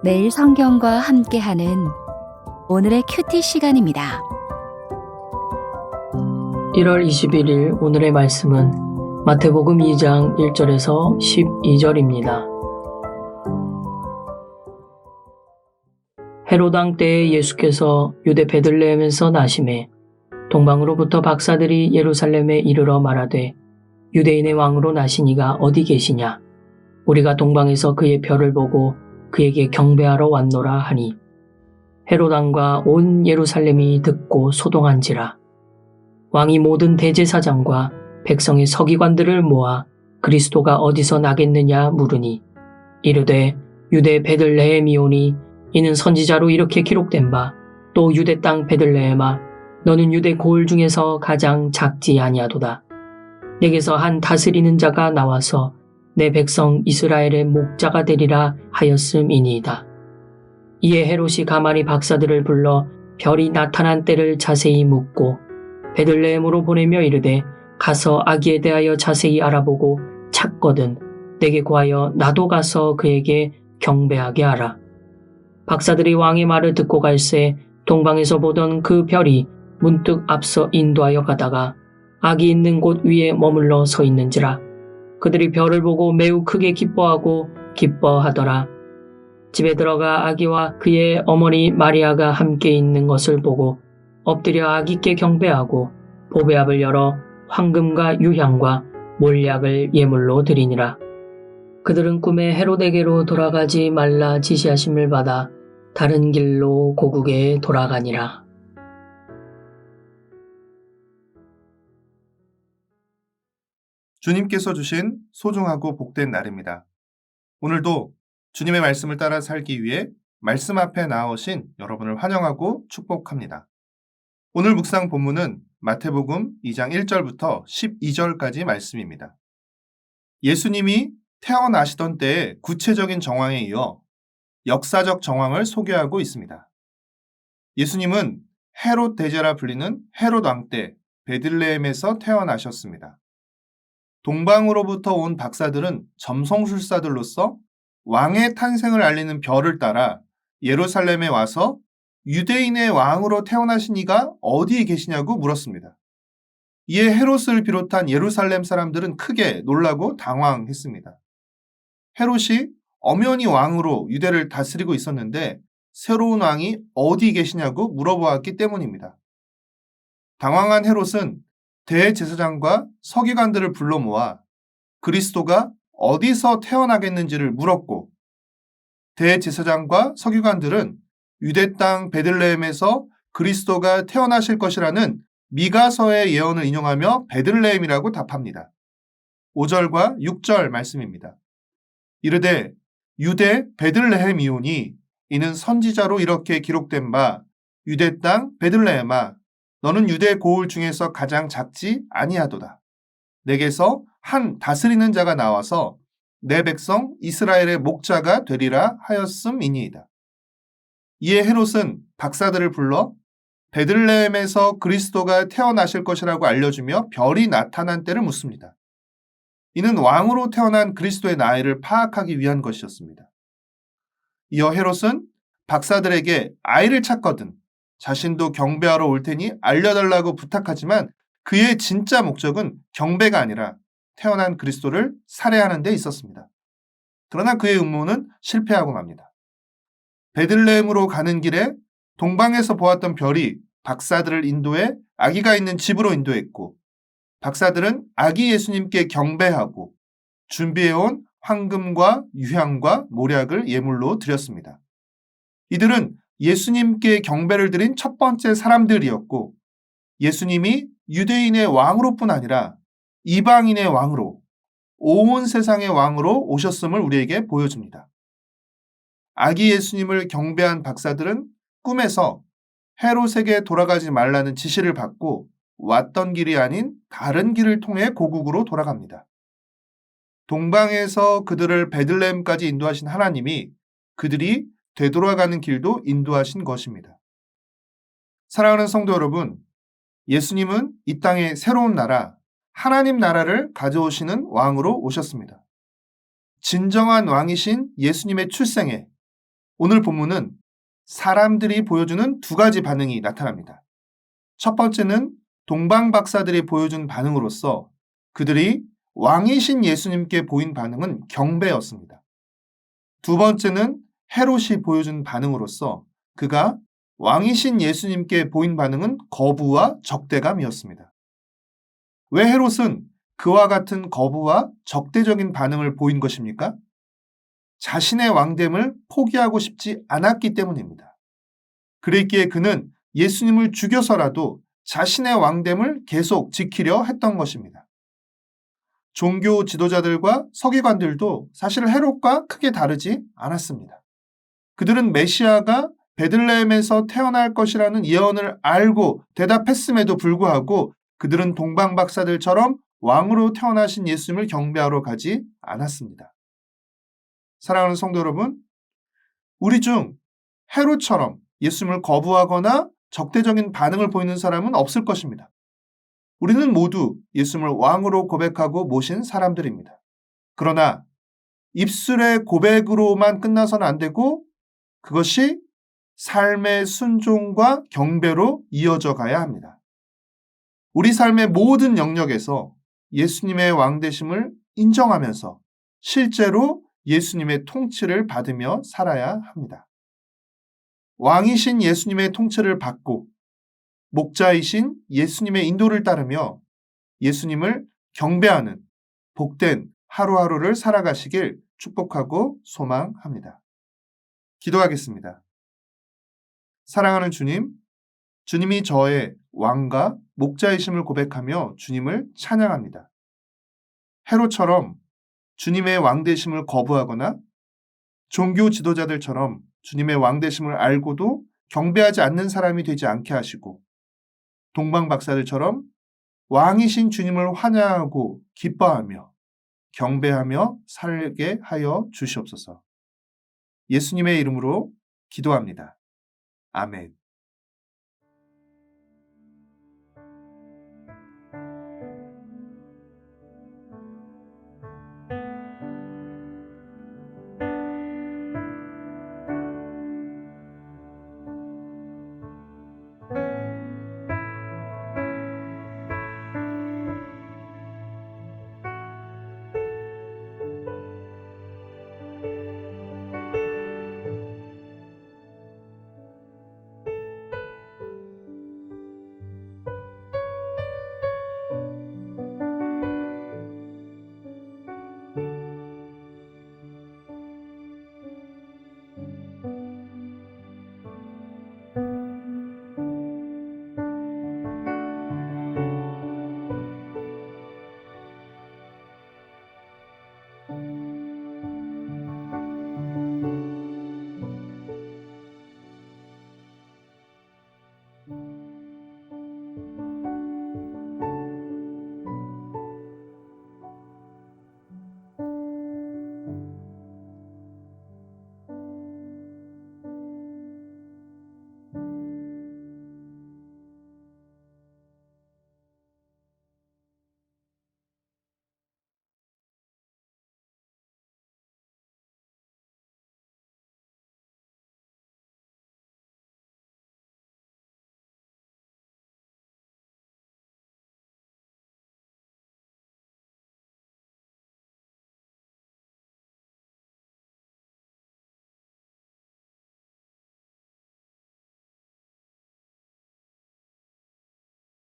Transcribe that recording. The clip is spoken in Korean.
매일 성경과 함께하는 오늘의 큐티 시간입니다. 1월 21일 오늘의 말씀은 마태복음 2장 1절에서 12절입니다. 헤롯 왕 때에 예수께서 유대 베들레헴에서 나심에 동방으로부터 박사들이 예루살렘에 이르러 말하되 유대인의 왕으로 나시니가 어디 계시냐? 우리가 동방에서 그의 별을 보고 그에게 경배하러 왔노라 하니 헤롯 왕과 온 예루살렘이 듣고 소동한지라. 왕이 모든 대제사장과 백성의 서기관들을 모아 그리스도가 어디서 나겠느냐 물으니 이르되 유대 베들레헴이오니 이는 선지자로 이렇게 기록된 바 또 유대 땅 베들레헴아 너는 유대 고을 중에서 가장 작지 아니하도다. 내게서 한 다스리는 자가 나와서 내 백성 이스라엘의 목자가 되리라 하였음이니이다. 이에 헤롯이 가만히 박사들을 불러 별이 나타난 때를 자세히 묻고 베들레헴으로 보내며 이르되 가서 아기에 대하여 자세히 알아보고 찾거든 내게 구하여 나도 가서 그에게 경배하게 하라. 박사들이 왕의 말을 듣고 갈새 동방에서 보던 그 별이 문득 앞서 인도하여 가다가 아기 있는 곳 위에 머물러 서 있는지라. 그들이 별을 보고 매우 크게 기뻐하더라. 집에 들어가 아기와 그의 어머니 마리아가 함께 있는 것을 보고 엎드려 아기께 경배하고 보배압을 열어 황금과 유향과 몰약을 예물로 드리니라. 그들은 꿈에 헤롯에게로 돌아가지 말라 지시하심을 받아 다른 길로 고국에 돌아가니라. 주님께서 주신 소중하고 복된 날입니다. 오늘도 주님의 말씀을 따라 살기 위해 말씀 앞에 나오신 여러분을 환영하고 축복합니다. 오늘 묵상 본문은 마태복음 2장 1절부터 12절까지 말씀입니다. 예수님이 태어나시던 때의 구체적인 정황에 이어 역사적 정황을 소개하고 있습니다. 예수님은 헤롯 대제라 불리는 헤롯 왕 때 베들레헴에서 태어나셨습니다. 동방으로부터 온 박사들은 점성술사들로서 왕의 탄생을 알리는 별을 따라 예루살렘에 와서 유대인의 왕으로 태어나신 이가 어디에 계시냐고 물었습니다. 이에 헤롯을 비롯한 예루살렘 사람들은 크게 놀라고 당황했습니다. 헤롯이 엄연히 왕으로 유대를 다스리고 있었는데 새로운 왕이 어디 계시냐고 물어보았기 때문입니다. 당황한 헤롯은 대제사장과 서기관들을 불러 모아 그리스도가 어디서 태어나겠는지를 물었고 대제사장과 서기관들은 유대 땅 베들레헴에서 그리스도가 태어나실 것이라는 미가서의 예언을 인용하며 베들레헴이라고 답합니다. 5절과 6절 말씀입니다. 이르되 유대 베들레헴이오니 이는 선지자로 이렇게 기록된 바 유대 땅 베들레헴아 너는 유대 고을 중에서 가장 작지 아니하도다. 내게서 한 다스리는 자가 나와서 내 백성 이스라엘의 목자가 되리라 하였음이니이다. 이에 헤롯은 박사들을 불러 베들레헴에서 그리스도가 태어나실 것이라고 알려주며 별이 나타난 때를 묻습니다. 이는 왕으로 태어난 그리스도의 나이를 파악하기 위한 것이었습니다. 이어 헤롯은 박사들에게 아이를 찾거든 자신도 경배하러 올 테니 알려달라고 부탁하지만 그의 진짜 목적은 경배가 아니라 태어난 그리스도를 살해하는 데 있었습니다. 그러나 그의 음모는 실패하고 맙니다. 베들레헴으로 가는 길에 동방에서 보았던 별이 박사들을 인도해 아기가 있는 집으로 인도했고 박사들은 아기 예수님께 경배하고 준비해온 황금과 유향과 몰약을 예물로 드렸습니다. 이들은 예수님께 경배를 드린 첫 번째 사람들이었고 예수님이 유대인의 왕으로뿐 아니라 이방인의 왕으로 온 세상의 왕으로 오셨음을 우리에게 보여줍니다. 아기 예수님을 경배한 박사들은 꿈에서 헤롯에게 돌아가지 말라는 지시를 받고 왔던 길이 아닌 다른 길을 통해 고국으로 돌아갑니다. 동방에서 그들을 베들레헴까지 인도하신 하나님이 그들이 되돌아가는 길도 인도하신 것입니다. 사랑하는 성도 여러분, 예수님은 이 땅에 새로운 나라, 하나님 나라를 가져오시는 왕으로 오셨습니다. 진정한 왕이신 예수님의 출생에 오늘 본문은 사람들이 보여주는 두 가지 반응이 나타납니다. 첫 번째는 동방 박사들이 보여준 반응으로서 그들이 왕이신 예수님께 보인 반응은 경배였습니다. 두 번째는 헤롯이 보여준 반응으로서 그가 왕이신 예수님께 보인 반응은 거부와 적대감이었습니다. 왜 헤롯은 그와 같은 거부와 적대적인 반응을 보인 것입니까? 자신의 왕됨을 포기하고 싶지 않았기 때문입니다. 그랬기에 그는 예수님을 죽여서라도 자신의 왕됨을 계속 지키려 했던 것입니다. 종교 지도자들과 서기관들도 사실 헤롯과 크게 다르지 않았습니다. 그들은 메시아가 베들레헴에서 태어날 것이라는 예언을 알고 대답했음에도 불구하고 그들은 동방 박사들처럼 왕으로 태어나신 예수님을 경배하러 가지 않았습니다. 사랑하는 성도 여러분, 우리 중 헤롯처럼 예수님을 거부하거나 적대적인 반응을 보이는 사람은 없을 것입니다. 우리는 모두 예수님을 왕으로 고백하고 모신 사람들입니다. 그러나 입술의 고백으로만 끝나서는 안 되고 그것이 삶의 순종과 경배로 이어져 가야 합니다. 우리 삶의 모든 영역에서 예수님의 왕되심을 인정하면서 실제로 예수님의 통치를 받으며 살아야 합니다. 왕이신 예수님의 통치를 받고 목자이신 예수님의 인도를 따르며 예수님을 경배하는 복된 하루하루를 살아가시길 축복하고 소망합니다. 기도하겠습니다. 사랑하는 주님, 주님이 저의 왕과 목자이심을 고백하며 주님을 찬양합니다. 헤롯처럼 주님의 왕되심을 거부하거나 종교 지도자들처럼 주님의 왕되심을 알고도 경배하지 않는 사람이 되지 않게 하시고 동방 박사들처럼 왕이신 주님을 환영하고 기뻐하며 경배하며 살게 하여 주시옵소서. 예수님의 이름으로 기도합니다. 아멘.